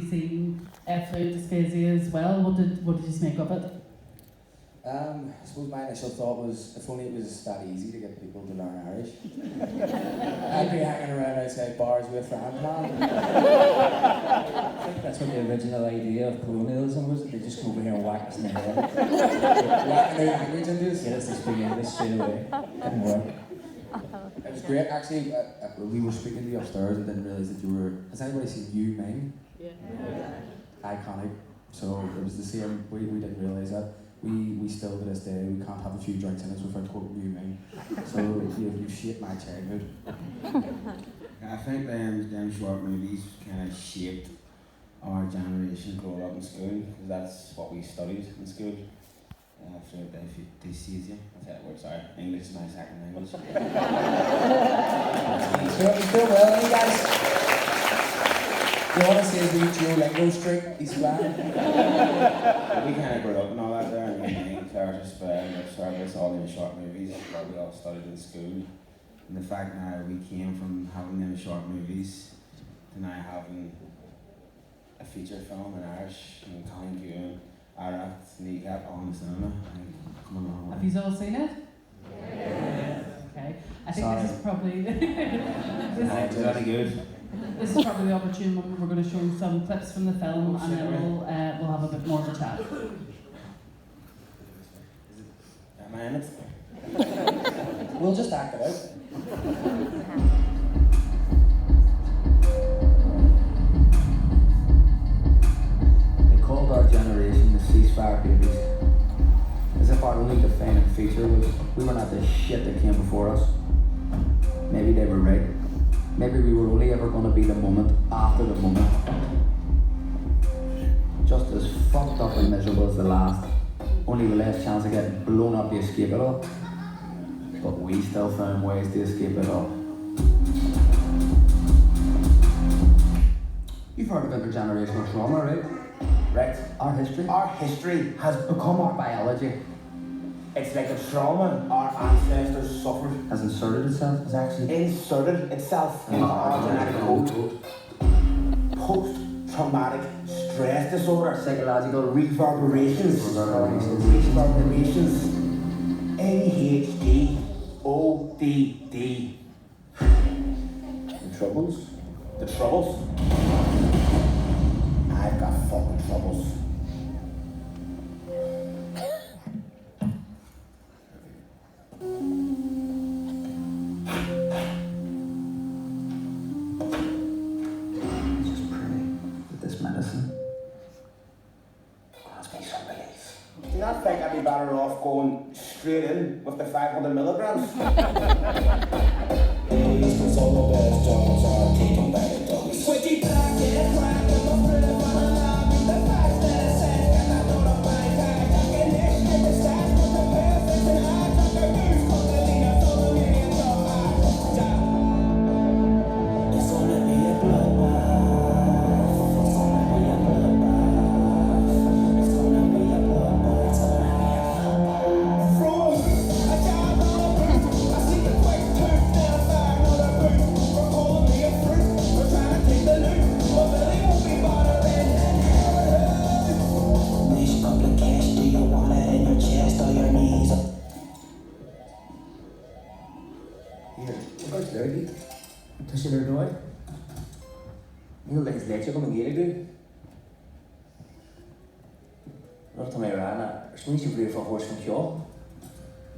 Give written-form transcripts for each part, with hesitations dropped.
seen Fluent Dysphasia as well. What did you make of it? I suppose my initial thought was, if only it was that easy to get people to learn Irish. I'd be hanging around outside bars with a frying pan. I think that's what the original idea of colonialism was, that they just come over here and whack us in the head. Whacking their language into us. Get us to speak English straight away. Didn't work. It was great, actually. We were speaking to you upstairs and didn't realise that you were... Has anybody seen You Ming? Yeah. Iconic. So it was the same, we didn't realise that. We still to this day, we can't have a few drinks in us without quoting You Ming. So you've shaped my childhood. I think them short movies kind of shaped our generation growing up in school, because that's what we studied in school. Fluent Dysphasia. That's that word, sorry. English is my second language. He's doing well, you guys. You want to see his new Duolingo streak? He's flying. We kind of grew up and all that there, and we named characters, service, all them short movies that we all studied in school. And the fact now we came from having them short movies to now having a feature film in Irish, and Colin Kuhn, Armagh, Kneecap on the cinema. Have you all seen it? Yeah. Okay. I think this is probably It's very good. this is probably the opportune moment. We're going to show you some clips from the film, and then we'll have a bit more of a chat. Am I in it? We'll just act it out. They called our generation the ceasefire babies. As if our only defining feature was we were not the shit that came before us. Maybe they were right. Maybe we were only ever going to be the moment after the moment. Just as fucked up and miserable as the last. Only with less chance of getting blown up to escape it all. But we still found ways to escape it all. You've heard of intergenerational trauma, right? Right. Our history. Our history has become Our our biology It's like a trauma our ancestors suffered has inserted itself. has actually inserted itself into our genetic code. Post-traumatic stress disorder. Psychological Reverberations. ADHD. ODD. The troubles. The troubles. I've got fucking troubles. Just pray that this medicine grants me some relief. Do you not think I'd be better off going straight in with the 500 milligrams?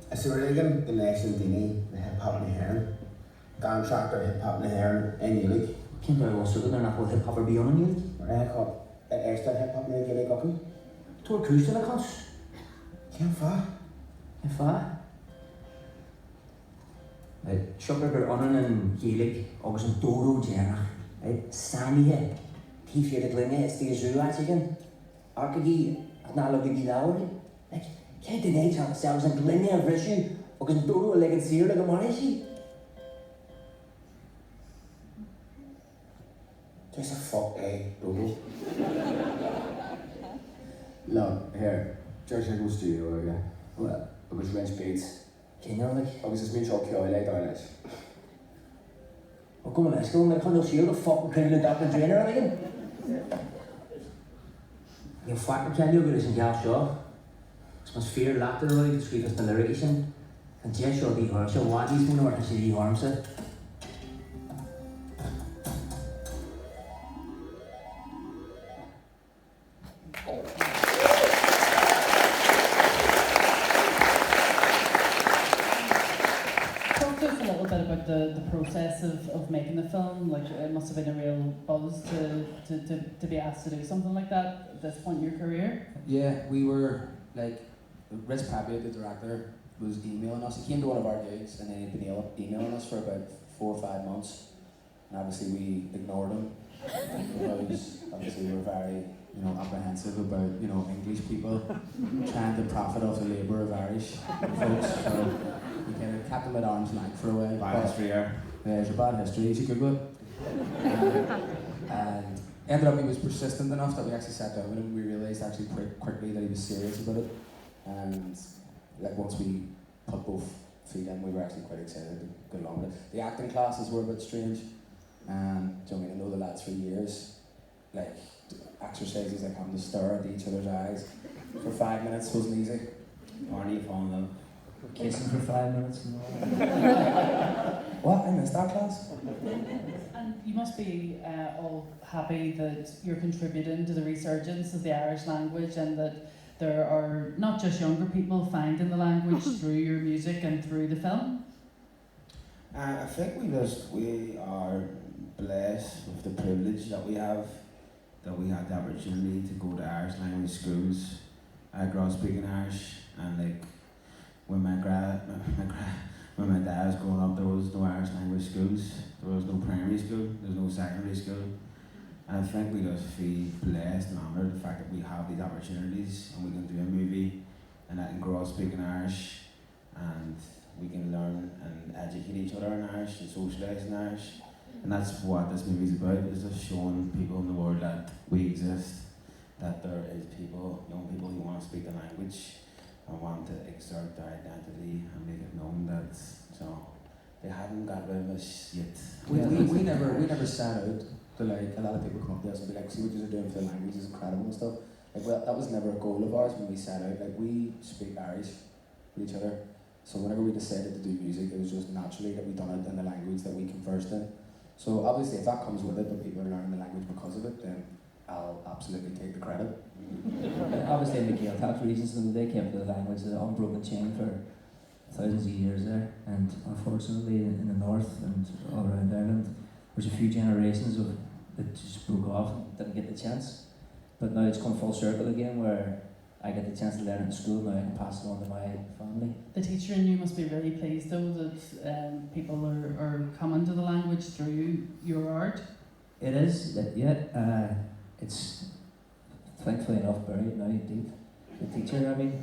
Is there again the nation Dini, the hip hop in Hearn, contractor hip hop in Hearn, and Ulig? Can't I also do they're not with hip hop or beyond on you? Or I call it extra hip hop in Ulig up. Tor cruise to the cons. Can't far. If I Sugar on and Gaelic, agus an Dodo Jana, Sani, Tifi the Glinga, it's the Azura chicken, Arkagi, Nalagi Lowry. Can't deny themselves and Glinga and Rishu, agus Dodo like a seer like a money. Just a fuck Dodo. Look, here, George Nichols studio again. Well, Agus Rich Beats. can you like? Agus is minn seo ceáil dáilis. Well, come on, let's go, man, can't you see the fucking criminal doctor trainer again? Níl faic ceanú go leis an gceall seo, gus mas fear leachtar roiid scríbhas na lyrics sin, an de seo dí harmsa, bhádís mú nóir sé dí harmsa. Talk to us a little bit about the process of making the film. Like, it must have been a real buzz to be asked to do something like that at this point in your career. Yeah, we were like, Rich Pappy, the director, was emailing us. He came to one of our gigs and then he'd been emailing us for about 4 or 5 months. And obviously we ignored him because obviously we were very, apprehensive about, English people trying to profit off the labour of Irish folks. So we kind of kept him at arm's length for a while. Bad history here. Yeah, there's a bad history. You should Google it. And ended up he was persistent enough that we actually sat down with him. We realised actually quite quickly that he was serious about it. And like once we put both feet in, we were actually quite excited to go along with it. The acting classes were a bit strange. Do you know what I mean? I know the lads for years. Like exercises like having to stare at each other's eyes for 5 minutes wasn't easy. Barney falling in love. Kissing for 5 minutes and all. What? I missed that class? And you must be all happy that you're contributing to the resurgence of the Irish language and that there are not just younger people finding the language through your music and through the film. I think we are blessed with the privilege that we have, that we had the opportunity to go to Irish language schools. I grew up speaking Irish, and like when my dad was growing up, there was no Irish language schools. There was no primary school. There was no secondary school. And I think we just feel blessed and honoured the fact that we have these opportunities and we can do a movie and I can grow up speaking Irish and we can learn and educate each other in Irish and socialise in Irish. And that's what this movie's about, is just showing people in the world that we exist, that there is people, young people who want to speak the language and want to exert their identity and make it known that they haven't got rid of us yet. We never set out to like, a lot of people come up to us and be like, see what you're doing for the language is incredible and stuff. Like, well, that was never a goal of ours when we set out. Like, we speak Irish with each other. So whenever we decided to do music, it was just naturally that we done it in the language that we conversed in. So obviously if that comes with it, but people are learning the language because of it, then I'll absolutely take the credit. Obviously in the Gaeltacht regions, they kept the language an unbroken chain for thousands of years there, and unfortunately in the north and all around Ireland, there's a few generations of that just broke off and didn't get the chance. But now it's come full circle again where I get the chance to learn it in school, now I can pass it on to my family. The teacher in you must be really pleased though that people are coming to the language through your art. It is, yeah. It's thankfully enough buried now deep. The teacher, I mean.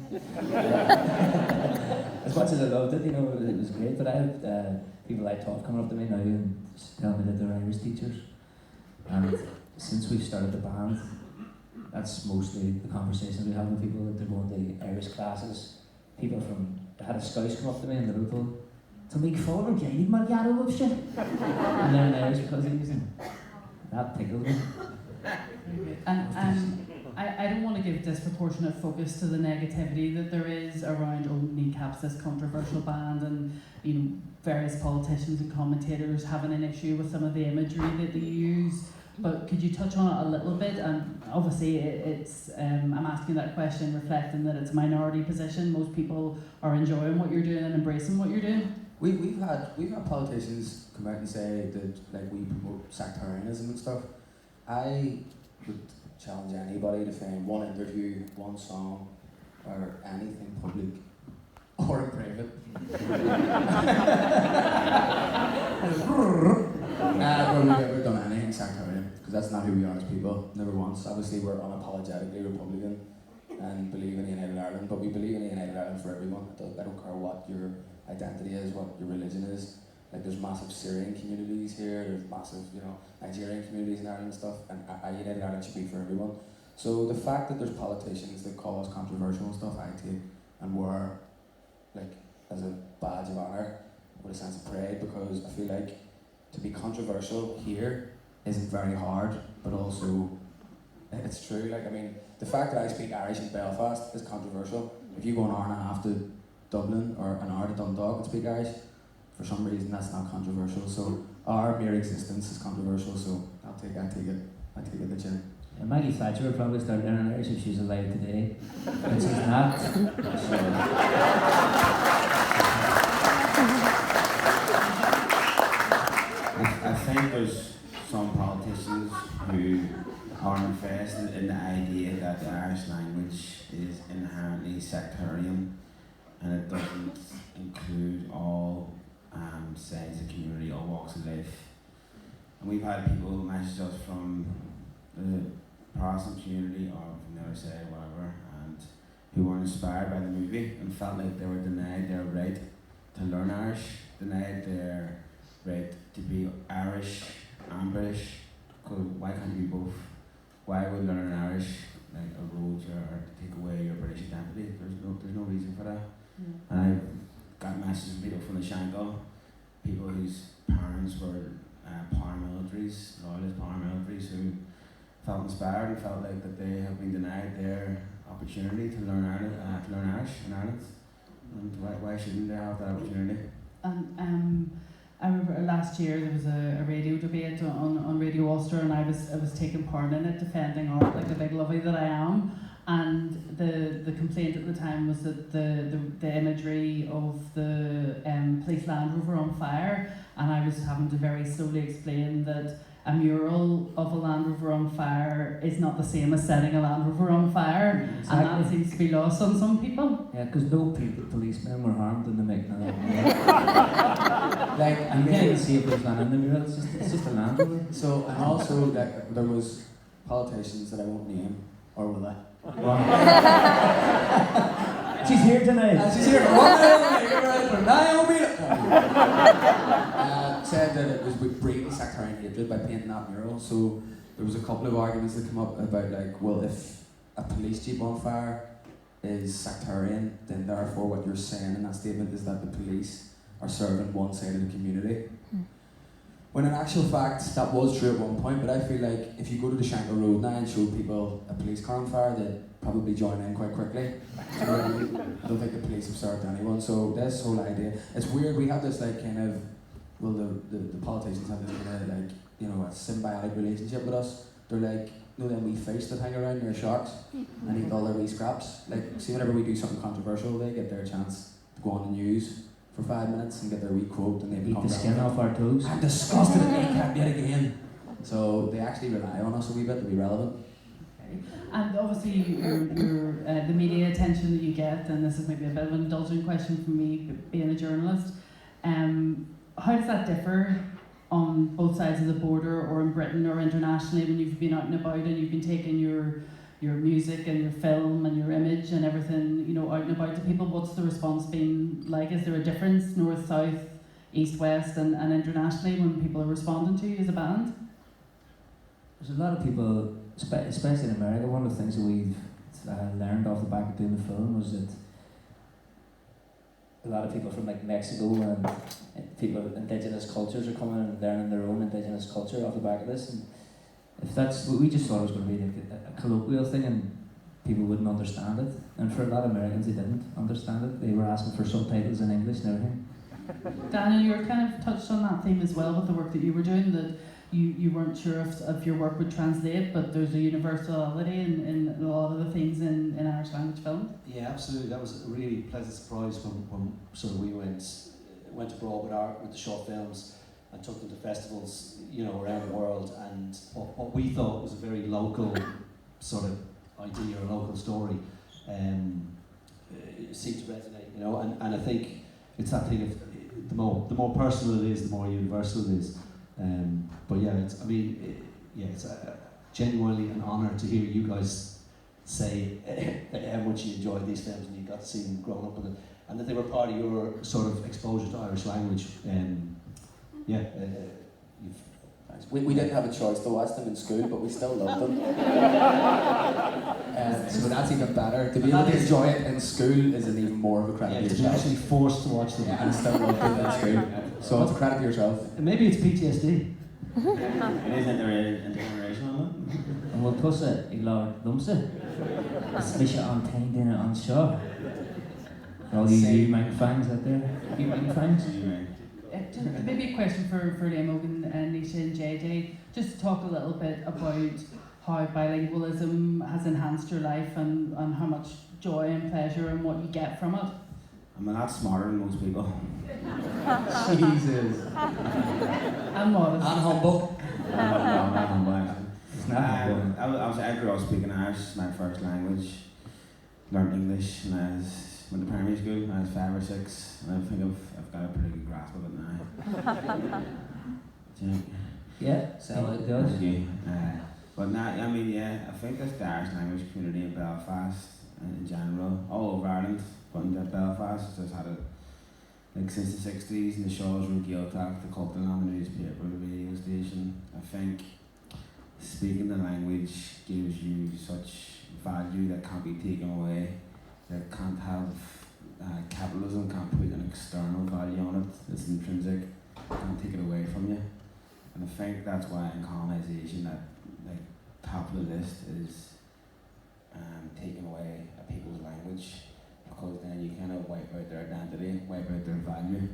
As much as I loved it, it was great, but I have people I taught coming up to me now and telling me that they're Irish teachers. And since we've started the band, that's mostly the conversations we have with people that they're going to Irish classes. People I had a Scouts come up to me in Liverpool. To make fun of you, my ghetto of shit. And learn Irish because he was in. That tickled me. And I don't want to give disproportionate focus to the negativity that there is around Kneecap's this controversial band and various politicians and commentators having an issue with some of the imagery that they use. But could you touch on it a little bit? And obviously it's I'm asking that question reflecting that it's a minority position. Most people are enjoying what you're doing and embracing what you're doing. We've had politicians come out and say that like we promote sectarianism and stuff. I would challenge anybody to find one interview, one song, or anything public or in private. Where we've ever done anything sectarian, because that's not who we are as people, never once. Obviously we're unapologetically Republican and believe in a United Ireland, but we believe in a United Ireland for everyone. I don't care what your identity is, what your religion is. Like there's massive Syrian communities here, there's massive, Nigerian communities in Ireland and stuff, and a United Ireland should be for everyone. So the fact that there's politicians that call us controversial and stuff, I take and wear like as a badge of honour with a sense of pride, because I feel like to be controversial here isn't very hard, but also It's true. Like, I mean, the fact that I speak Irish in Belfast is controversial. If you go an hour and a half to Dublin or an hour to Dundalk and speak Irish, for some reason that's not controversial. So our mere existence is controversial. So I take it the chin. Yeah, Maggie Thatcher would probably start learning Irish if she was alive today, but she's not. So. I think there's some politicians who are invested in the idea that the Irish language is inherently sectarian and it doesn't include all sides of the community, all walks of life. And we've had people message us from the Protestant community or from the other side, whatever, and who were inspired by the movie and felt like they were denied their right to learn Irish, denied their right to be Irish and British. Because why can't you be both? Why would learning Irish like erode or take away your British identity? There's no reason for that. And I've got messages from people from the Shankill, people whose parents were paramilitaries, loyalist paramilitaries who felt inspired and felt like that they have been denied their opportunity to learn Irish in Ireland. And why shouldn't they have that opportunity? And I remember last year there was a radio debate on Radio Ulster, and I was taking part in it, defending art like the big lovey that I am. And the complaint at the time was that the imagery of the police Land Rover on fire, and I was having to very slowly explain that a mural of a Land Rover on fire is not the same as setting a Land Rover on fire, Exactly. and that seems to be lost on some people. Yeah, because no policemen were harmed in the making of that. Like, And you can't even see a policeman in the mural, it's just a Land Rover. so, and also like there was politicians that I won't name, or will I? She's here tonight. She's here for one day, you're ready for Naomi. Said that it was with breeding sectarian hatred by painting that mural. So there was a couple of arguments that come up about like, well, if a police jeep on fire is sectarian, then therefore what you're saying in that statement is that the police are serving one side of the community. When in actual fact, that was true at one point, but I feel like if you go to the Shankill Road now and show people a police car on fire, they'd probably join in quite quickly. So I don't think the police have served anyone. So this whole idea, it's weird, we have this like kind of, well the politicians have this kind of like, you know, a symbiotic relationship with us. They're like, you know them wee fish that hang around near sharks and eat all their wee scraps. Like, see whenever we do something controversial, they get their chance to go on the news for 5 minutes and get their wee quote and they Eat become the skin off our toes. I'm disgusted at Kneecap yet again. So they actually rely on us a wee bit to be relevant. Okay. And obviously your the media attention that you get, and this is maybe a bit of an indulgent question from me, being a journalist, how does that differ on both sides of the border or in Britain or internationally when you've been out and about and you've been taking your music and your film and your image and everything, you know, out and about to people? What's the response been like? Is there a difference, north, south, east, west, and internationally when people are responding to you as a band? There's a lot of people, especially in America, one of the things that we've learned off the back of doing the film was that a lot of people from like Mexico and people of indigenous cultures are coming and learning their own indigenous culture off the back of this. And if that's what we just thought it was going to be like a colloquial thing and people wouldn't understand it. And for a lot of Americans, they didn't understand it. They were asking for subtitles in English and everything. Daniel, you were kind of touched on that theme as well with the work that you were doing, that you weren't sure if your work would translate, but there's a universality in a lot of the things in Irish language film. Yeah, absolutely. That was a really pleasant surprise when sort of we went abroad with the short films and took them to festivals, you know, around the world. And what we thought was a very local sort of idea or local story seemed to resonate, you know. And I think it's that thing of the more personal it is, the more universal it is. But yeah, it's genuinely an honour to hear you guys say how much you enjoyed these films and you got to see them growing up with it, and that they were part of your sort of exposure to Irish language. We didn't have a choice to watch them in school, but we still loved them. So that's even better. To be able to enjoy it in school is an even more of a credit to to be yourself. actually forced to watch them. Yeah, and still loved them in school. So it's a credit to yourself. Maybe it's PTSD. It is intergenerational, though. bhfuil tusa ag leabhar lumsa. Is mis an tain duine an seo. For all you Mang fans out there. You Mang fans? Maybe a question for Liam Ogan and Nisha and JJ. Just to talk a little bit about how bilingualism has enhanced your life and how much joy and pleasure and what you get from it. I'm a lot smarter than most people. Jesus. And modest. And humble. No, not humble, actually. It's not humble. I grew up speaking Irish, it's my first language. Learned English when I went to primary school when I was 5 or 6, and I think I've got a pretty good grasp of it now. Do you think? Yeah, Sell it. does. Thank you. But now, I mean, yeah, I think there's the Irish language community in Belfast in general, all over Ireland, but in Belfast, just had it like since the 60s, and the shows from Gaeltacht, the Cultural on the newspaper, the radio station. I think speaking the language gives you such value that can't be taken away, that can't have capitalism can't put an external value on it, it's intrinsic, can't take it away from you. And I think that's why in colonisation that like top of the list is taking away a people's language, because then you kind of wipe out their identity, wipe out their value.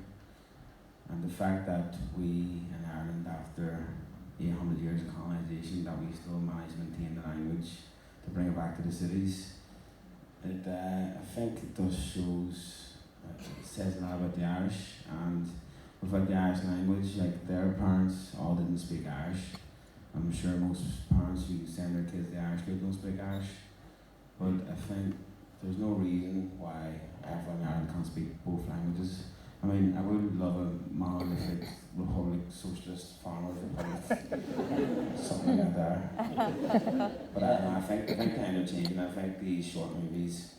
And the fact that we in Ireland, after 800 years of colonisation, that we still manage to maintain the language to bring it back to the cities, it I think it does shows, it says a lot about the Irish, and without the Irish language, like their parents all didn't speak Irish. I'm sure most parents who send their kids to Irish school don't speak Irish, but I think there's no reason why everyone in Ireland can't speak both languages. I mean, I would love a monolithic republic, socialist, farmers republic, something like that. But I don't know, I think kind of changing. I think these short movies,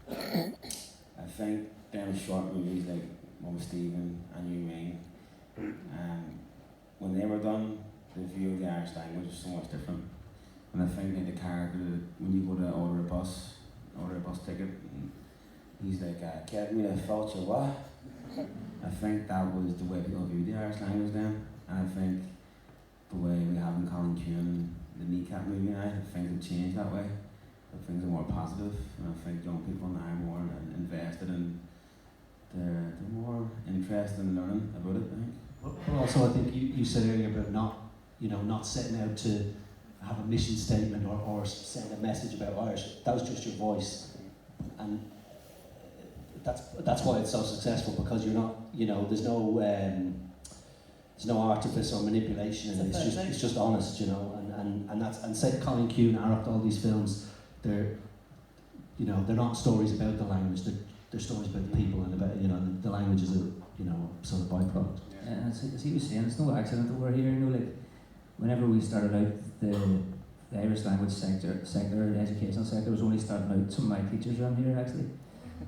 I think them short movies like one with Stephen and you, Ming, when they were done, the view of the Irish language was so much different. And I think like the character, when you go to order a bus ticket, and he's like, get me the voucher, what? I think that was the way people viewed the Irish language then, and I think the way we have in Colin Kuhn, the Kneecap movie now, things have changed that way. Things are more positive, and I think young people now are more invested and they're more interested in learning about it, I think. But also, I think you said earlier about not setting out to have a mission statement or send a message about Irish. That was just your voice, and that's why it's so successful, because you're not, there's no artifice or manipulation in it. It's just honest, and say Colin Kuhn, Armagh, all these films, they're not stories about the language. They're stories about the people, and about the language is a sort of byproduct. And as he was saying, it's no accident that we're here. Like whenever we started out, the Irish language sector, the educational sector was only starting out. Some of my teachers around here actually.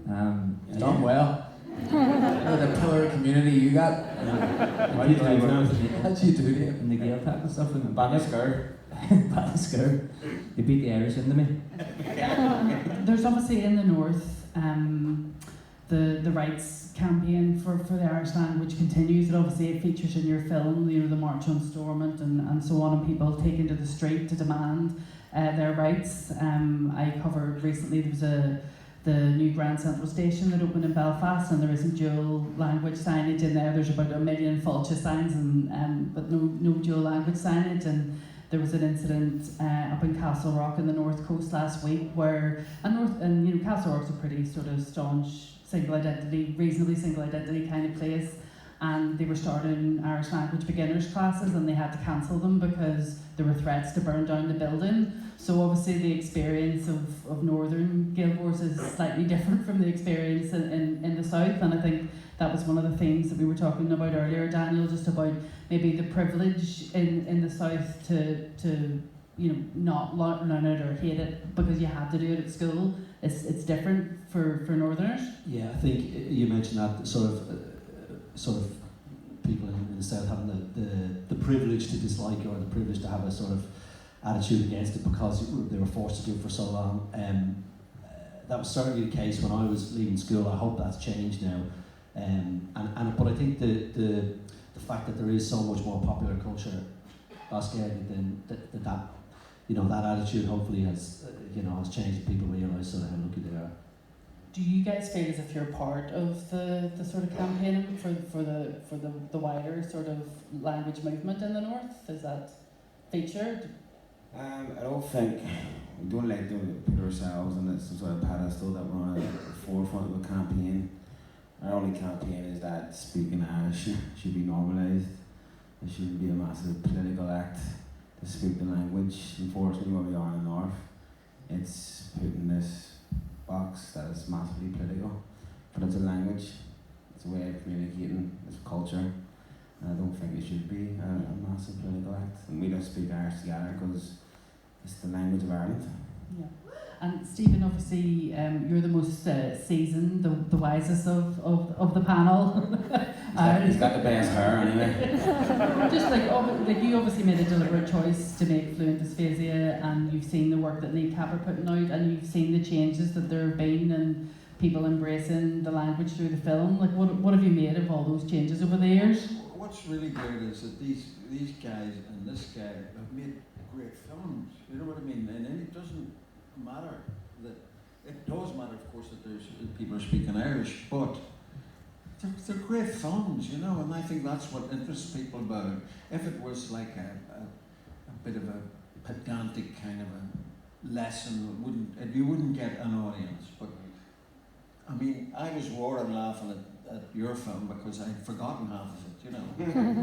Done well. The pillar community you got. How do you do now? How'd you do it? In the Gaeltacht and stuff. And Bannisker. They beat the Irish into me. There's obviously in the north the rights campaign for the Irish language continues. It obviously features in your film, the March on Stormont and so on, and people taking to the street to demand their rights. I covered recently, there was the new Grand Central Station that opened in Belfast, and there isn't dual language signage in there. There's about 1 million Fulcha signs, but no dual language signage. And there was an incident up in Castle Rock in the North Coast last week where, Castle Rock's a pretty sort of staunch reasonably single identity kind of place, and they were starting Irish language beginners classes and they had to cancel them because there were threats to burn down the building. So obviously the experience of Northern Gaelforce is slightly different from the experience in the South, and I think that was one of the things that we were talking about earlier, Daniel, just about maybe the privilege in the South to not learn it or hate it because you had to do it at school. It's different for Northerners. Yeah, I think you mentioned that sort of people in the South having the privilege to dislike it, or the privilege to have a sort of attitude against it because they were forced to do it for so long. That was certainly the case when I was leaving school. I hope that's changed now. But I think the fact that there is so much more popular culture Basque than that that attitude hopefully has has changed. People realise sort of how lucky they are. Do you guys feel as if you're part of the sort of campaign for the wider sort of language movement in the north? Is that featured? I don't think we don't like to put ourselves on some sort of pedestal that we're on the forefront of a campaign. Our only campaign is that speaking Irish should be normalised. It shouldn't be a massive political act to speak the language. Unfortunately, where we are in the north, it's put in this box that is massively political, but it's a language, it's a way of communicating, it's a culture, and I don't think it should be a massive political act. And we don't speak Irish together because it's the language of Ireland. Yeah. And Stephen, obviously, you're the most seasoned, the wisest of the panel. He's got the best hair anyway. Just like you obviously made a deliberate choice to make Fluent Dysphasia, and you've seen the work that Kneecap are putting out, and you've seen the changes that there have been, and people embracing the language through the film. Like, what have you made of all those changes over the years? What's really good is that these guys and this guy have made great films. You know what I mean? And it doesn't matter that it does matter, of course, that there's people are speaking Irish, but they're great films, and I think that's what interests people about it. If it was like a bit of a pedantic kind of a lesson, you wouldn't get an audience. But I mean, I was roaring laughing at your film because I'd forgotten half of it,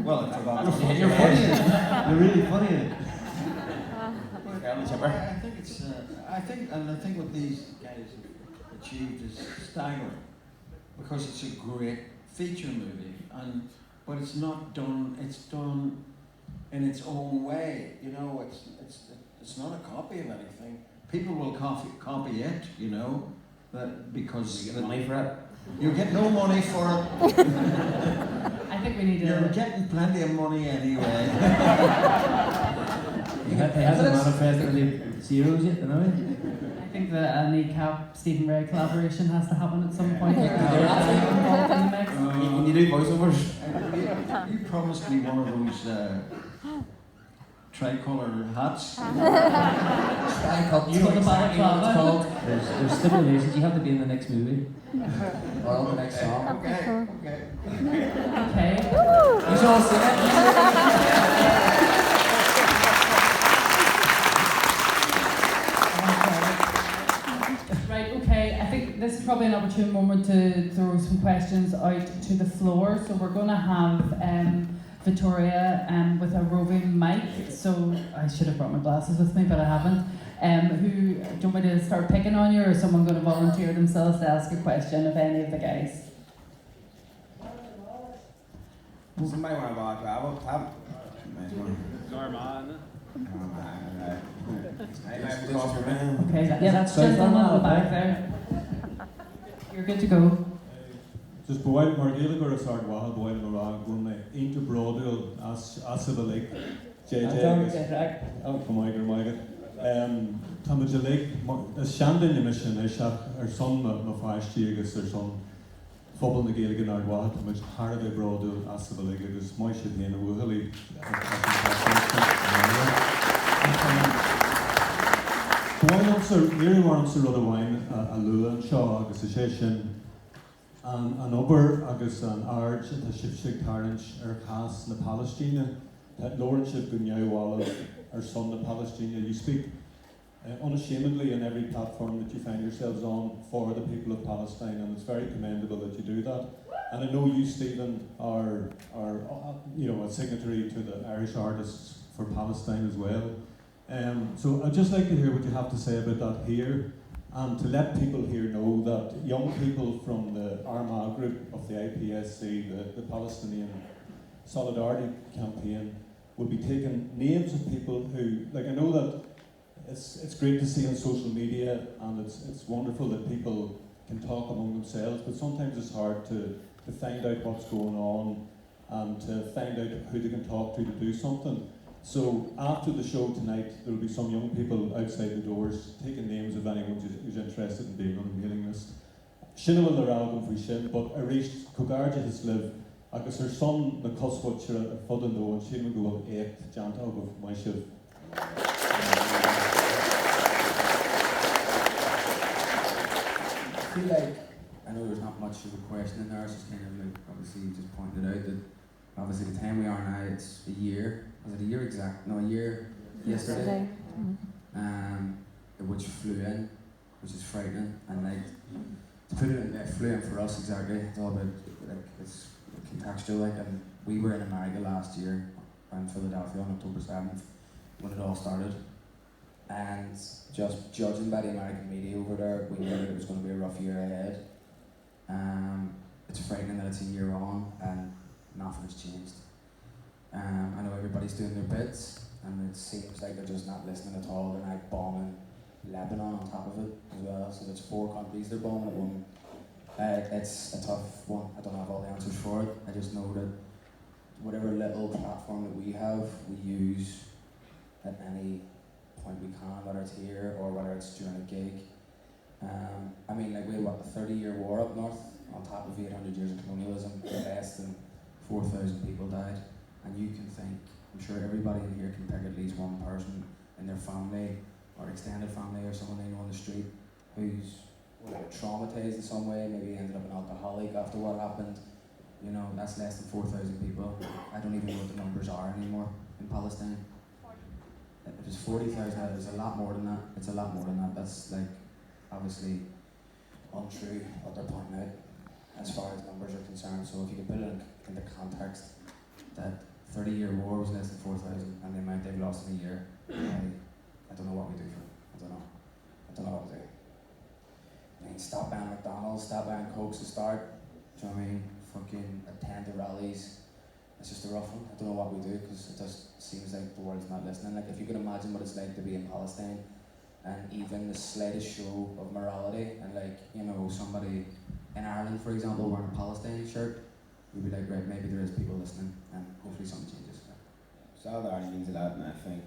Well, I forgot. You're funny in it. You're really funny in it. I think what these guys have achieved is staggering, because it's a great feature movie, but it's not done. It's done in its own way. It's not a copy of anything. People will copy it. That because You get money for it. you get no money for it. I think we need to. You're getting plenty of money anyway. He hasn't manifested any zeros yet, I think the Kneecap Stephen Rea collaboration has to happen at some point. Can you do voiceovers? You promised me one of those tricolour hats. You know exactly what it's called. There's stipulations. You have to be in the next movie. Or on the next song. Okay. Okay. You should all sing it. Right, okay. I think this is probably an opportune moment to throw some questions out to the floor. So we're going to have Victoria with a roving mic. So I should have brought my glasses with me, but I haven't. Do you want me to start picking on you, or is someone going to volunteer themselves to ask a question of any of the guys? Somebody want to buy a travel? Nice one. Armagh. Okay, yeah, that's just on the back there. You're good to go. Just bhfuil mar géala a sard wahal bhfuil mar gúna into Broadwell as a lake JJ come on Táid a lake is seandain mission is son na fáistí agus son phobal na Gaeilge ard wahal táid Harvey Broadwell as a lake agus mai sé dhéana bhuailí bhfuil answer nearly war answer rud amháin a lua an seo agus a sé sin an obair agus an ard a sibh tarint chas na Palestine that lordship go neamhála son na Palestine. You speak unashamedly in every platform that you find yourselves on for the people of Palestine, and it's very commendable that you do that. And I know you, Stephen, are a signatory to the Irish Artists for Palestine as well. So I'd just like to hear what you have to say about that here, and to let people here know that young people from the Armagh group of the IPSC, the Palestinian Solidarity Campaign, will be taking names of people who, like, I know that it's great to see on social media, and it's wonderful that people can talk among themselves, but sometimes it's hard to find out what's going on and to find out who they can talk to do something. So after the show tonight, there will be some young people outside the doors taking names of anyone who's interested in being on the mailing list. Sinna bhfuil ar agam faoi sin, but a réist cogarde has lived agus her son na cosfuid a fud an dó, and sin go bhfuil écht deanta agah mai sibh. feel like, I know there's not much of a question in there, it's just kind of like, obviously you just pointed out that obviously the time we are now, it's a year, was it a year exact? No, a year yesterday. Which flew in, which is frightening, and like, to put it in, it flew in for us exactly, it's all about, like, it's contextual, like, and we were in America last year, in Philadelphia on October 7th, when it all started, and just judging by the American media over there, we knew that it was going to be a rough year ahead. It's frightening that it's a year on, and nothing has changed. I know everybody's doing their bits, and it seems like they're just not listening at all. They're now bombing Lebanon on top of it as well, so there's 4 countries they're bombing at one. It's a tough one. I don't have all the answers for it. I just know that whatever little platform that we have, we use at any point we can, whether it's here or whether it's during a gig. I mean, like, we had what, a 30-year war up north on top of 800 years of colonialism, less than 4,000 people died, and you can think, I'm sure everybody in here can pick at least one person in their family or extended family or someone they know on the street who's traumatized in some way, maybe ended up an alcoholic after what happened. You know, that's less than 4,000 people. I don't even know what the numbers are anymore in Palestine. It was 40,000, it's a lot more than that. It's a lot more than that. That's like, obviously untrue what they're pointing out as far as numbers are concerned. So if you can put it into context, that 30-year war was less than 4,000 and the amount they've lost in a year, I don't know what we do for them. I don't know what we do. I mean, stop buying McDonald's, stop buying Cokes to start. Do you know what I mean? Fucking attend the rallies. It's just a rough one. I don't know what we do because it just seems like the world's not listening. Like, if you can imagine what it's like to be in Palestine and even the slightest show of morality, and like, you know, somebody in Ireland, for example, wearing a Palestine shirt, you'd be like, right, maybe there is people listening and hopefully something changes. Solidarity means a lot, and I think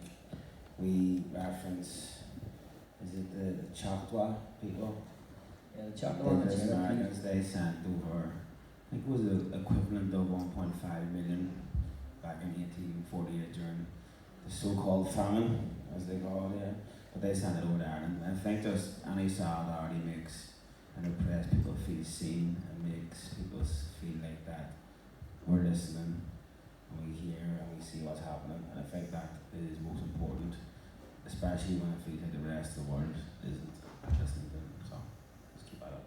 we reference, is it the Choctaw people? Yeah, the Choctaw The Americans, they sent over, I think it was the equivalent of 1.5 million back in 1848 during the so-called famine, as they call it, yeah. But they sent it over to Ireland. I think just any solidarity makes an oppressed people feel seen and makes people feel like that we're listening and we hear and we see what's happening. And I think that is most important, especially when it feels like the rest of the world isn't listening to them. So let's keep that up.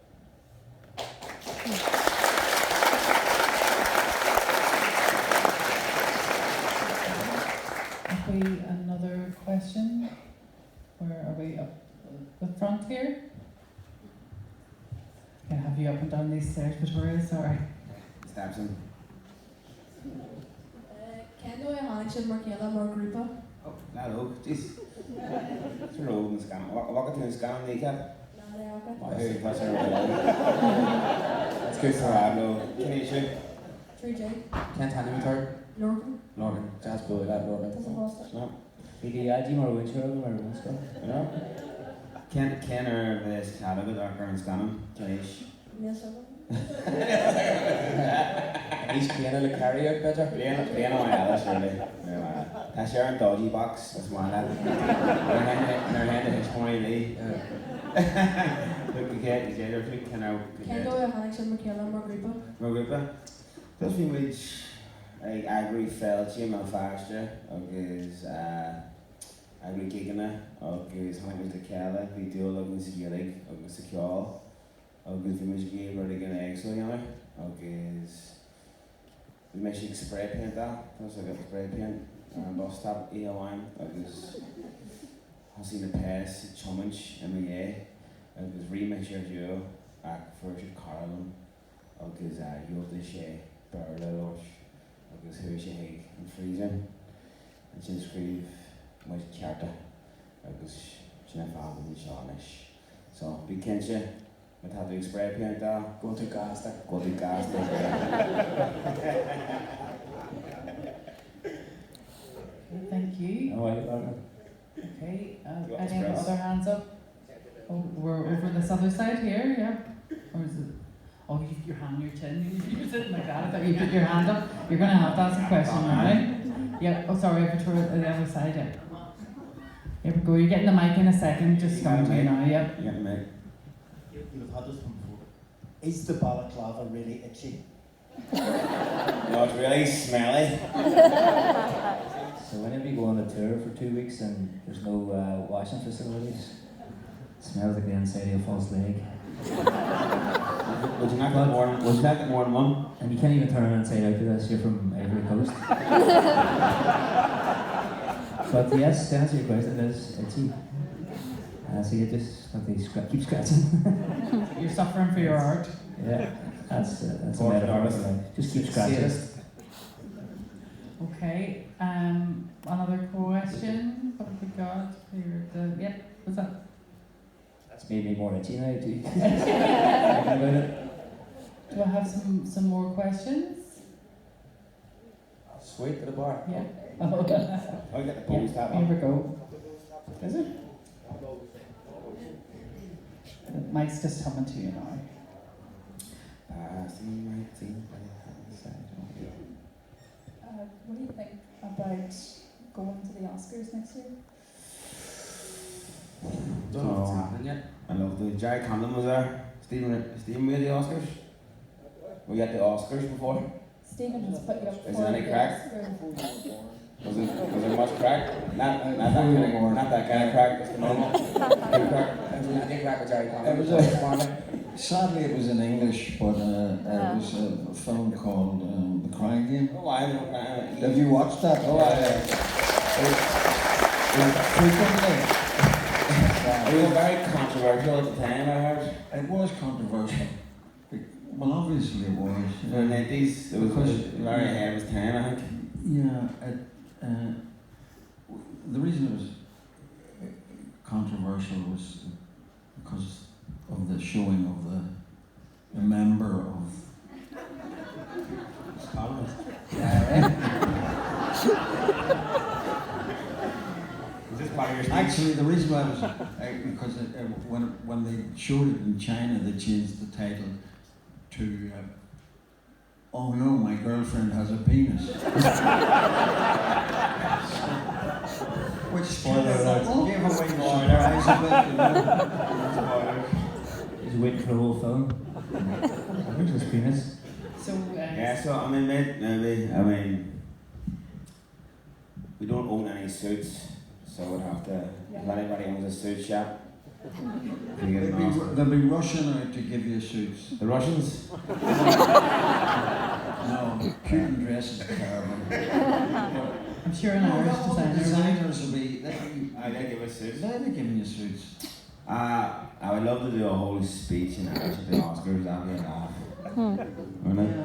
Have we another question? Or are we up the front here? Can I have you up and down these stairs, Victoria? Sorry. Stabson. Can I have Markela more groupa? Oh, hello. Jeez. It's a road in the scan. Walk it in the scan, Kneecap. That's good for Armagh. Can you shoot? 3J. Can't hand him a third? Lorcan. Just bully that, Lorcan. No. BDI mar winter mar winter. No. Ken are this catalog our current scanning. Canish. Yes, He's playing a carry out better. Playing on my Alice, really. That's your dodgy box. That's my lad. And our hand is 20 Lee. Look, we get they're picking out. Can I have Markela more groupa? Margripa. Does fi which like agri felchi malfaste agus agri gigana agus hangus de cala video agus gilig agus secure agus fi which give ready gan eggs so yana agus we make spray paint that. That's like a spray paint bus top ELine agus has seen the pass challenge MEA agus remix your jo first Carolyn agus you'll this Barlow agus who is and freezing and she's grieve much charta agus she's found in Shawnish. So we can she with how to spray paint that go to gas. Thank you. Oh, I got that. Okay, You want any to press? other hands up? Oh, we're over this other side here, yeah? Or is it? Oh, you put your hand on your chin. You're sitting like that. I thought you put your hand up. You're going to have to ask a question, right? Yeah, oh, sorry, Victoria, the other side, yeah. Here we go. You're getting the mic in a second. Just come to me now, yeah. You got the mic. You've had this one before. Is the balaclava really itchy? No, it's really smelly. So whenever you go on a tour for 2 weeks and there's no washing facilities, it smells like the inside of a false leg. Would you not get more than one? And you can't even turn it inside out to this, you're from Ivory Coast. But yes, to answer your question, it is itchy. So you just have to keep scratching. You're suffering for your art. Yeah, that's a metaphor. Just keep scratching. Okay, another question. What have we got here? Yep, what's that? That's made me more itchy now too. Thinking about it. Do I have some more questions? Sweet to the bar. Yeah. I'll get the pose tap Here on. we go. Is it? The mic's just coming to you now. What do you think about going to the Oscars next year? Don't know what's happening yet. I love the Jerry Condon was there. Stephen Rea the Oscars. We got the Oscars before. Stephen just put you up Is for there any the crack? Oscars. Was there much crack? Not that kind of crack. Just the normal. Good crack. It was sadly it was in English, but it was a film called The Crying Game. Oh, I don't know. Have you watched that? Oh, it was very controversial at the time, I heard. It was controversial. Well, obviously it was. In the 90s, it was very ahead of its time, I think. Yeah, the reason it was controversial was because of the showing of the member of Parliament. Is this part of your speech? Actually, the reason why it was because when they showed it in China, they changed the title to "Oh no, my girlfriend has a penis." Which Spoiler gave alert. away the surprise a bit, you know. He's waiting for the whole film. I think it was penis. So, Yeah, so I mean, we don't own any suits, so we'd have to, if anybody owns a suit shop, They'll be rushing out to give you suits. The Russians? No, Putin dresses terrible. I'm sure an Irish Designers will be. They give us suits. They're giving you suits. I would love to do a whole speech in Irish at the Oscars. That'd be a laugh. Wouldn't it?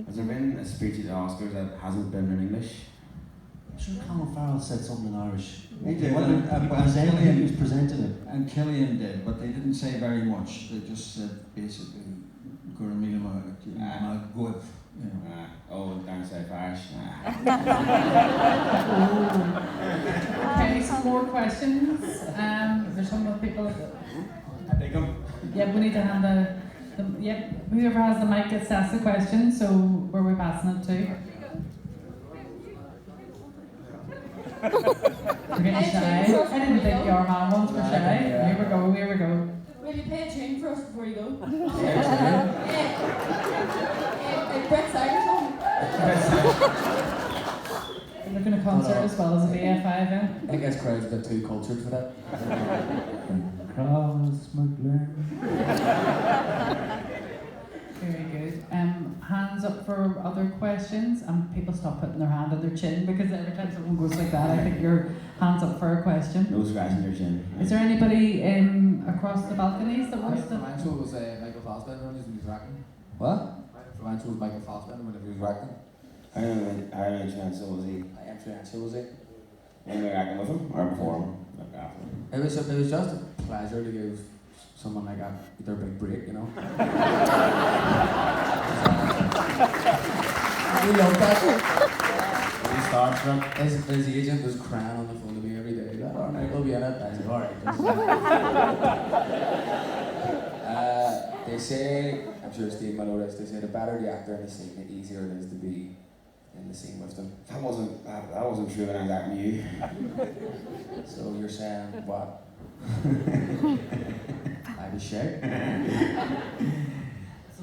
Has there been a speech at the Oscars that hasn't been in English? I'm sure Colin Farrell said something in Irish. He did. He was presenting it. And Killian did, but they didn't say very much. They just said basically, "Gurmila good." You know. Oh, down South Irish. Okay, some more questions. There's some more people. I take them. Yeah, we need to hand whoever has the mic gets to ask the question, so where are we passing it to? We're getting shy. I didn't think the Armagh ones were shy. Here we go. Will you play a tune for us before you go? Like Brett's Irish song. We're looking at concert as well as a BFI event. I think this crowd's a bit too cultured for that. Very good. Hands up for other questions, and people stop putting their hand on their chin because every time someone goes like that, I think your hand's up for a question. No scratching your chin. Is there anybody across the balconies that wants to? Financial was Michael Fassbender when he was acting. What? Financial was Michael Fassbender when he was acting. How influential was he? Influential was he? When we were acting with him or before him? Like after him? It was just a pleasure to give someone like that their big break, you know. We loved that. He starstruck. His agent was crying on the phone to me every day. Like, all right, we'll be in it. I said, all right. They say, I'm sure Steve might know this, they say the better the actor in the scene, the easier it is to be in the scene with them. That wasn't true when I was acting you. So you're saying what? I the shag.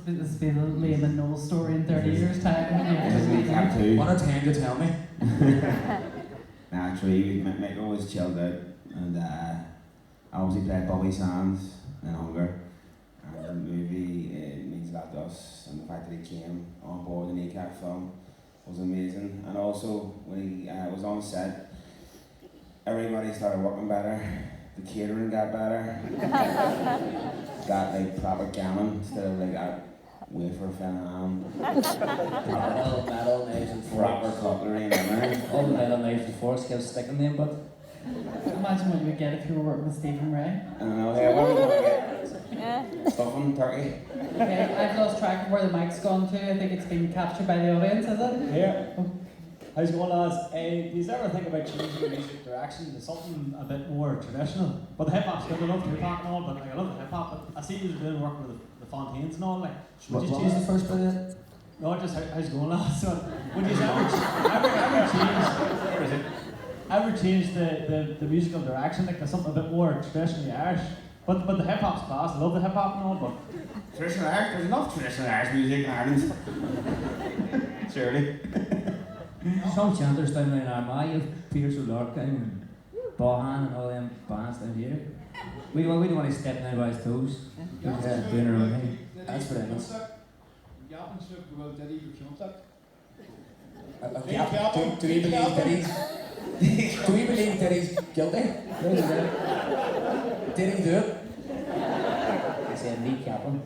This has been a Liam and Noel story in 30 years' time. Kneecap too. One or time to tell me. Actually, Michael was chilled out, and I obviously played Bobby Sands in Hunger. And the movie, it means a lot to us, and the fact that he came on board the Kneecap film was amazing. And also, when he was on set, everybody started working better, the catering got better, got like proper gammon instead of like that wafer fin ham. Metal knives and Proper forks. cutlery and everything. All the metal knives and forks kept sticking them, but Imagine what you would get if you were working with Stephen Rea. I don't know, hey, what are we going to get? Stuffing, turkey? Okay, I've lost track of where the mic's gone to. I think it's been captured by the audience, is it? Yeah. How's it going, lads? Do you ever think about changing the music direction to something a bit more traditional? But the hip hop's good. I love hip hop and all, but like, I love the hip hop. But I see you're doing work with the Fontaines and all. Like, would you What change was the first bit of it? No, just how's it going, lads? So, would you ever change the musical direction, like to something a bit more traditionally Irish? But the hip hop's class. I love the hip hop and all, but Traditional Irish? There's enough traditional Irish music in Ireland. Surely. some chanters down there in Armagh, you have Peter O'Larkin and Bohan and all them bands down here. We don't want to step on anybody's toes. We're just doing our own thing. That's for them. Do we believe that he's guilty? Did he do it? I said kneecap him.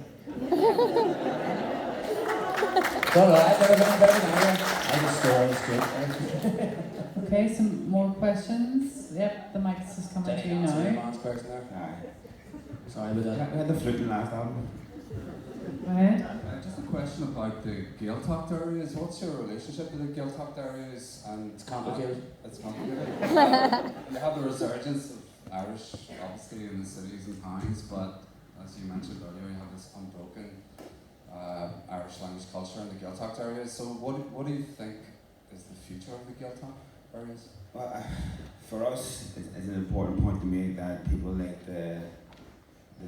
Don't know, I've never been better than I I just stole on the street. Okay, some more questions. Yep, the mic's just coming to you now. Sorry about that. We had the flute in the last album. Go ahead. Just a question about the Gaeltacht areas. What's your relationship to the Gaeltacht areas? And It's complicated. It's complicated. And they have the resurgence of Irish, obviously, in the cities and towns, but as you mentioned earlier, you have this unbroken Irish language culture in the Gaeltacht areas. So what do you think is the future of the Gaeltacht areas? Well, for us, it's an important point to make that people like they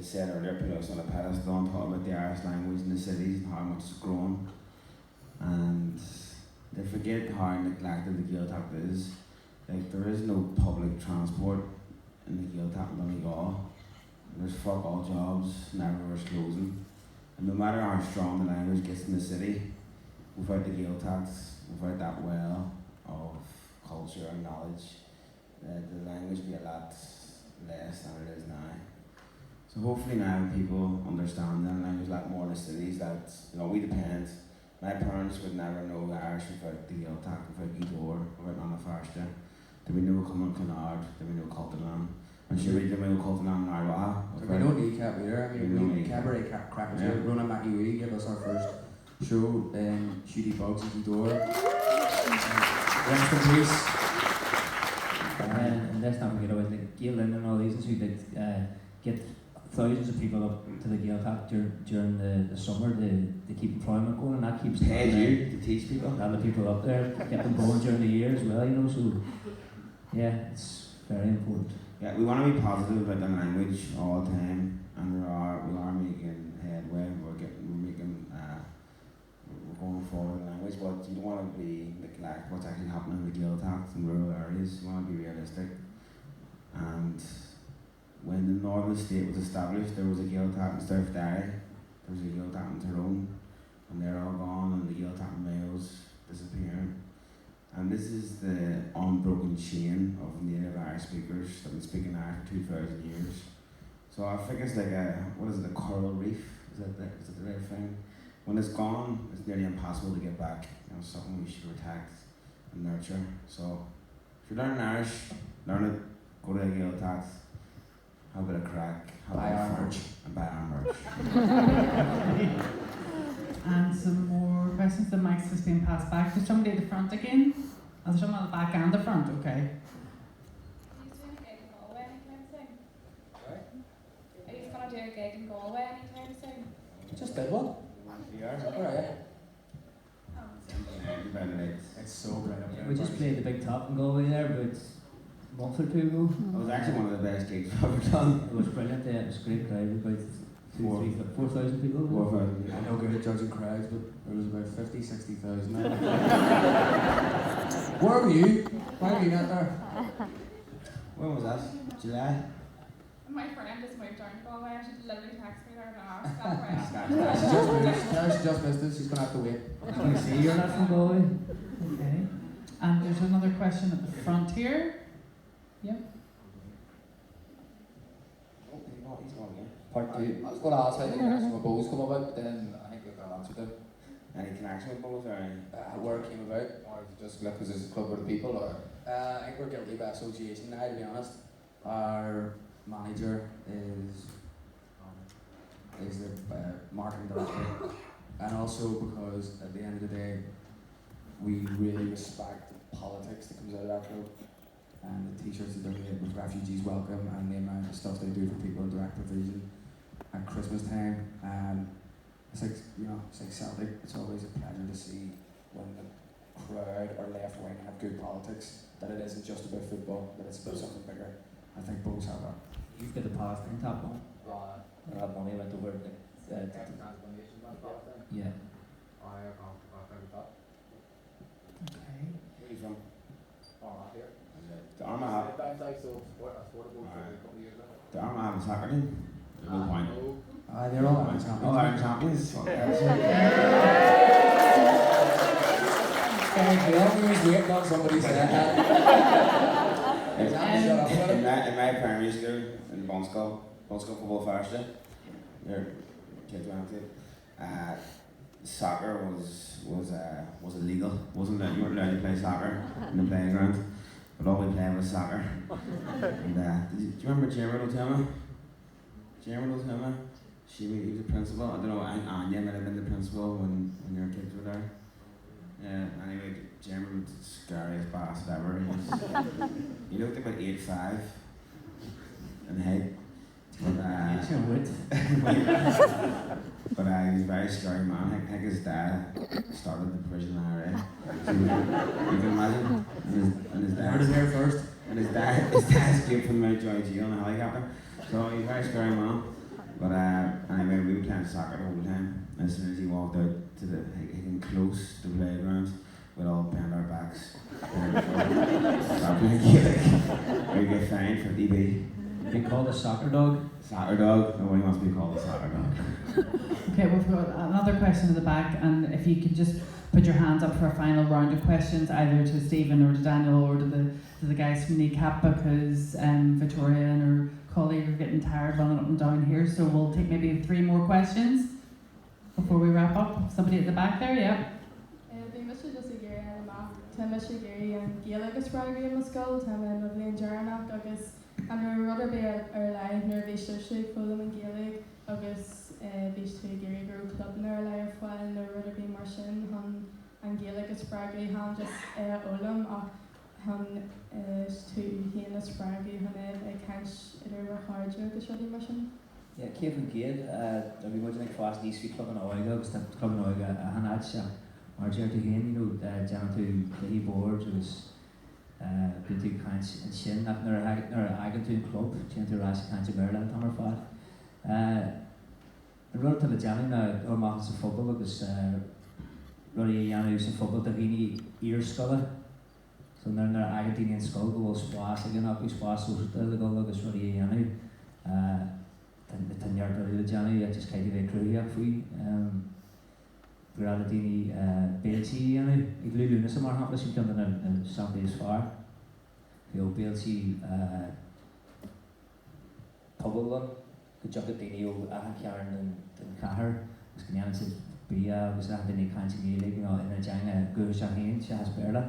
said earlier, put us on a pedestal and talk about the Irish language in the cities and how much it's grown. And they forget how neglected the Gaeltacht is. Like, there is no public transport in the Gaeltacht and Donegal. There's fuck all jobs, and everywhere's closing. And no matter how strong the language gets in the city, without the Gaeltacht, without that well of culture and knowledge, the language will be a lot less than it is now. So hopefully now people understand the language a lot more in the cities that, we depend. My parents would never know Irish without the Gaeltacht, without Gidor, without Anna Farsta. There would be no Cumann Clonard, there would be no Cultinan. And sure, there would be no Cultinan in Armagh. We don't need Kneecap either. I mean, we cabaret crackers. Yeah. Rona McEwee gave us our first show, Shooty Bugs and Gidor. Rest in peace. And let's not forget about the Gaelin and all these who did get thousands of people up to the Gaeltacht during the summer to keep employment going, and that keeps Paid you to teach people. a lot of people up there, kept them going during the year as well, so yeah, it's very important. Yeah, we want to be positive about the language all the time, and we are making headway. We're going forward in the language, but you don't want to be neglect what's actually happening in the Gaeltacht in rural areas. You want to be realistic. And when the Northern State was established, there was a Gaeltacht in South Derry, there was a Gaeltacht in Tyrone, and they're all gone, and the Gaeltacht in Wales disappearing. And this is the unbroken chain of native Irish speakers that have been speaking Irish for 2,000 years. So I think it's like a coral reef? Is that the right thing? When it's gone, it's nearly impossible to get back. Something we should protect and nurture. So if you're learning Irish, learn it, go to the Gaeltacht, have a bit of crack, Buy our merch. and buy our merch. And some more questions. The mic's just been passed back. Is somebody at the front again? Is there someone at the back and the front? Okay. Are you doing a gig in Galway anytime soon? Sorry? Are you going to do a gig in Galway anytime soon? Just did one. Where are you? It's so bright up there. We just played the Big Top in Galway there about a month or two ago. It was actually one of the best gigs I've ever done. It was brilliant, yeah, it was a great crowd, about 4,000 people. 4,000. I'm no good at judging crowds, but there was about 50, 60,000. Where were you? Why were you not there? When was that? July? My friend just moved down to Galway. She literally texted me there and asked that She just missed it. She's going to have to wait. You see, you're not from Galway. Okay. And there's another question at the front here. Yep. He's going again. Part 2. I was going to ask how the connection with Bowls come about, but then I think we've got an answer to it. Any connection with Bowls or any? Where it came about, or just because it's a club with the people, or I think we're guilty by association now, to be honest. Our manager is the marketing director, and also because at the end of the day, we really respect the politics that comes out of that club, and the t-shirts that they get with Refugees Welcome, and the amount of stuff they do for people in direct provision at Christmas time. It's like, you know, it's like Celtic. It's always a pleasure to see when the crowd or left wing have good politics, that it isn't just about football, that it's about something bigger. I think both have that. You've got the past in top one. That money went over the yeah. Okay. Where are you from? Armagh here. The Armagh. The Armagh have a soccer team? No point. They're all Ireland champions. All Ireland champions. We always waiting on somebody saying that. In my primary school, in Bunscough Football Farshire, where kids went to, soccer was illegal. You weren't allowed to play soccer in the playground, but all we played was soccer. And do you remember Jeremy O'Tama? He was the principal. I don't know, Anya might have been the principal when your kids were there. Yeah, anyway, Jeremy was the scariest bastard ever. He looked about 8'5" in height. But he was a very scary man. I think his dad started the prison IRA. So you can imagine. And his dad. Heard it here first. And his dad escaped from Mountjoy jail in a helicopter. So he's a very scary man. But anyway, we were playing soccer the whole time. As soon as he walked out to he came close to the playground, we'd all bend our backs. Start playing Gaelic. We get fined for DB. They called a soccer dog. Soccer dog? Nobody wants to be called a soccer dog. Okay, we've got another question in the back, and if you could just put your hands up for a final round of questions, either to Stephen or to Daniel or to the guys from Kneecap, because Victoria and her colleague are getting tired running up and down here, so we'll take maybe 3 more questions before we wrap up. Somebody at the back there, yeah. Bhí mis just a géir amach tá mis géirí an Gaeilge agus spragurí am scoil tá na bblion dearnach agus an rudder be ar leith nuair bhí siú fólam an Gaeilge agus bhí tú géirí gur club ar leith fáil na rudder be mar sin an Gaeilge agus spragurí han just ólam ach han tú híana spragurí hanna cais idir harú agus rudí mar sin. Yeah, Kevin Gade, we went to fast these club in Oiga, was the club in Oiga, and had our to him, you know, down to the board, it was good to kind and shin, not near a club, to Rash kind of Maryland, Hammer Fat. The road to the jamming, or Marcus of football, was Roddy Yanu's of football, the Vini ear scholar. So they're in their Argentinian skull, go splash again, up splash, so the goal was Roddy Yanu. The 10-yard rally Johnny, I just kind of a crew here for you. Gradini Belchi, you know, if you lose some more happens, you come in some days far. The old Belchi Pobble, the Jockatini, Karen and Kahar, was Kenyan said, Bria was not any kinds of league, you know, in a Janga, Gurushahin, she has Berla.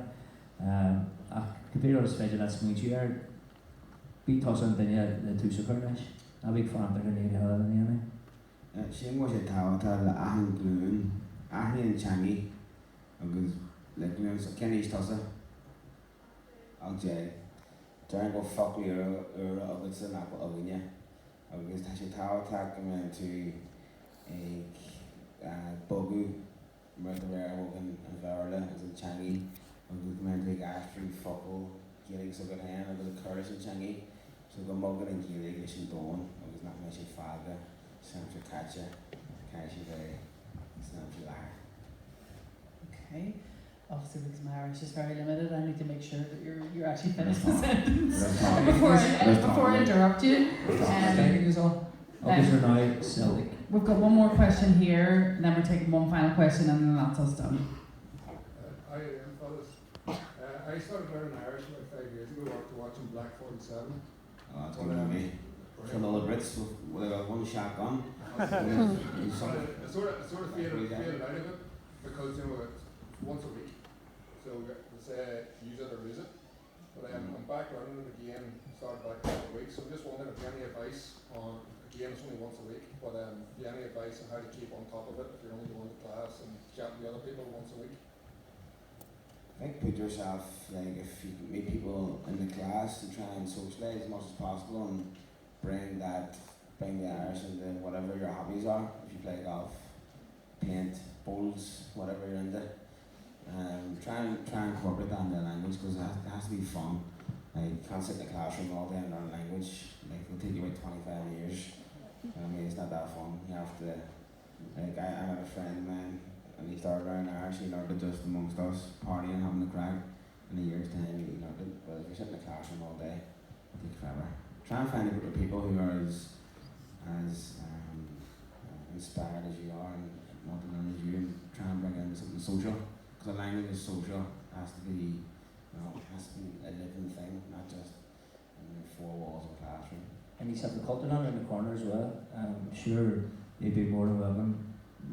Compared to special that's smooth year, beat us on the 2 super. A big fan of the Navy. She was a tower, Ahan Gloon, Ahan and Changi, because, like, you know, Kenny Tosser. I'll say, try and go fuck me or of it's an apple of Winya. I was actually tower attack coming to a Bogu, Murder Wogan and Varla, as in Changi. I was coming to Ashbury, Fuckle, getting so good hand, I was a Curtis and Changi. So the Morgan and Gaelic is dawn, I was not much a father. Sempre catcha, very, sempre lá. Okay. Obviously, because my Irish is very limited, I need to make sure that you're actually finished the sentence before I interrupt you. We've got one more question here, and then we're taking one final question, and then that's us done. I started learning Irish about 5 years ago after watching Black 47. Oh, it's a good movie. From all the Brits with one shotgun. I sort of faded out of it because it's once a week, so they say use it or lose it. But I'm back learning it again, started back in a week. So I'm just wondering if you have any advice on, again it's only once a week, but if you have any advice on how to keep on top of it if you're only going to class and chatting to other people once a week. I think put yourself, like if you meet people in the class and try and socialise as much as possible and bring the Irish into whatever your hobbies are. If you play golf, paint, bowls, whatever you're into. Try and incorporate that in the language because it has to be fun. Like, you can't sit in the classroom all day and learn language. Like, it'll take you about 25 years. I mean, it's not that fun. You have to, like, I had a friend of mine and he started learning Irish. He learned it just amongst us, partying, having a crack. In a year's time, he learned it. But if you're sitting in the classroom all day, it takes forever. Try and find a group of people who are as inspired as you are and want to learn as you, and try and bring in something social. Because a language is social, it has to be a living thing, not just in the four walls of a classroom. And he's had the culture on in the corner as well. I'm sure they'd be more than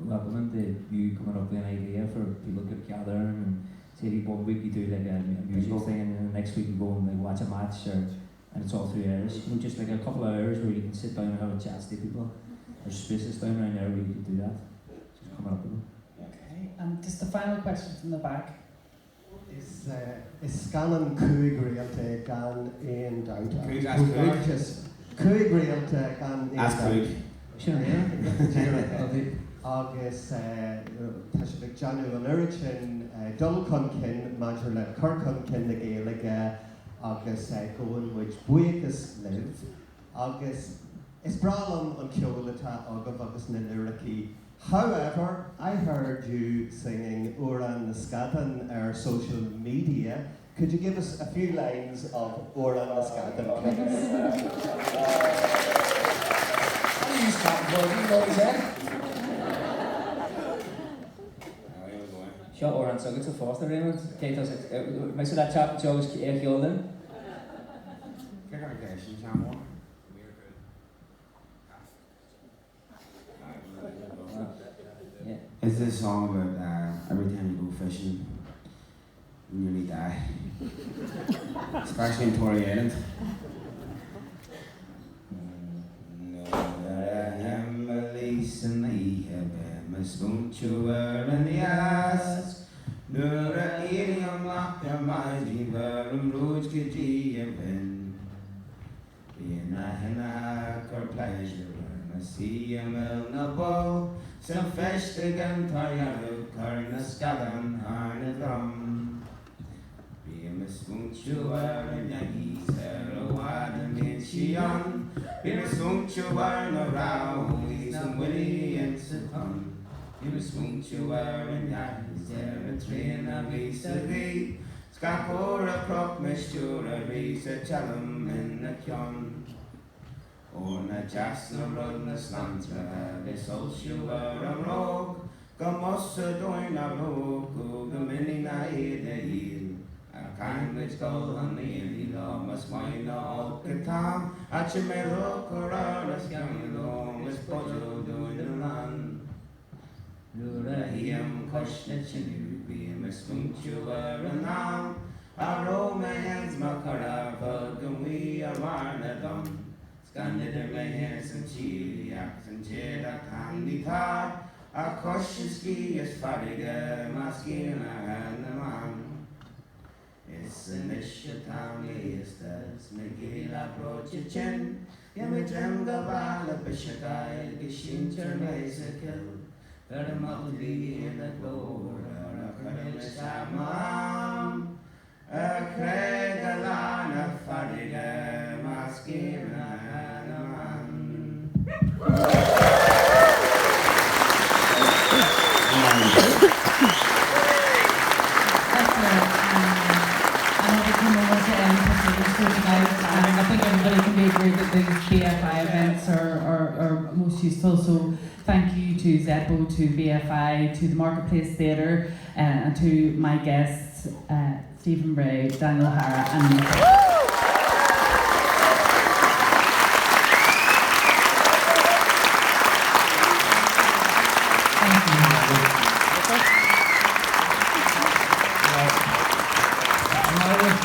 welcoming to you coming up with an idea for people to gather and say one week you do like a musical thing and then the next week you go and like watch a match and it's all 3 hours. You know, just like a couple of hours where you can sit down and have a chat to people. There's spaces down around there where you can do that. Just come up with them. Okay, and just the final question from the back. Is scanning cúig réalta gan éon doubt. Cúig réalta gan éon doubt. Agus tá sé bheith Janu an uiri sin dul chun cin maidir le cur chun cin na Gaeilge agus goin which buchas live agus is bralam an ceol atá agam agus na lyrici. However, I heard you singing Oran na Scadan our social media. Could you give us a few lines of Oran na Scadan, please? Seo Oran so go fásta Raymond. Meis that chap Joe's Gilden. It's this song about every time you go fishing, you nearly die. Especially in Tory Island. In the ass, Nura Ilium Laka Mighty Verum Roach Kiji and Pin. Being a henna or pleasure, and I see a milna bow, some fish again, Tayaru, Karna Scadan, Harna Drum. Being a spoon chewer and Yankees, Sarah Wad and Minchion. Being a spoon chewer no row, some Willie and Sutton. You were swing to her and Yankees, there a train of Lisa Lee. Scapora crop mistura, Risa Challum in the Kyon. Or na Jasna Rod na Slantra, this old shoer a rogue. Gamossa doing a rogue, the mini na the heel. A kind which go on the Illy law must wind all the time. At your mirror, a scammy long, with Bojo doing the run. Lura him koshna chinu be a smunctuar and now a romance makara and we are varnadum scanded my hands and chiliacs and jeda candy tar a koshiski is fadiga maskina and the man. It's an issue town is that's Miguel approach your chin. Yamidrem the vala bishakai gishinter kill. Very much in the door, a current Samam, a Craig Alana Fadiga, Maskina, and a man. totally agree that the BFI events are most useful. So thank you to ZEPO, to BFI, to the Marketplace Theatre, and to my guests, Stephen Rea, Daniel O'Hara, and I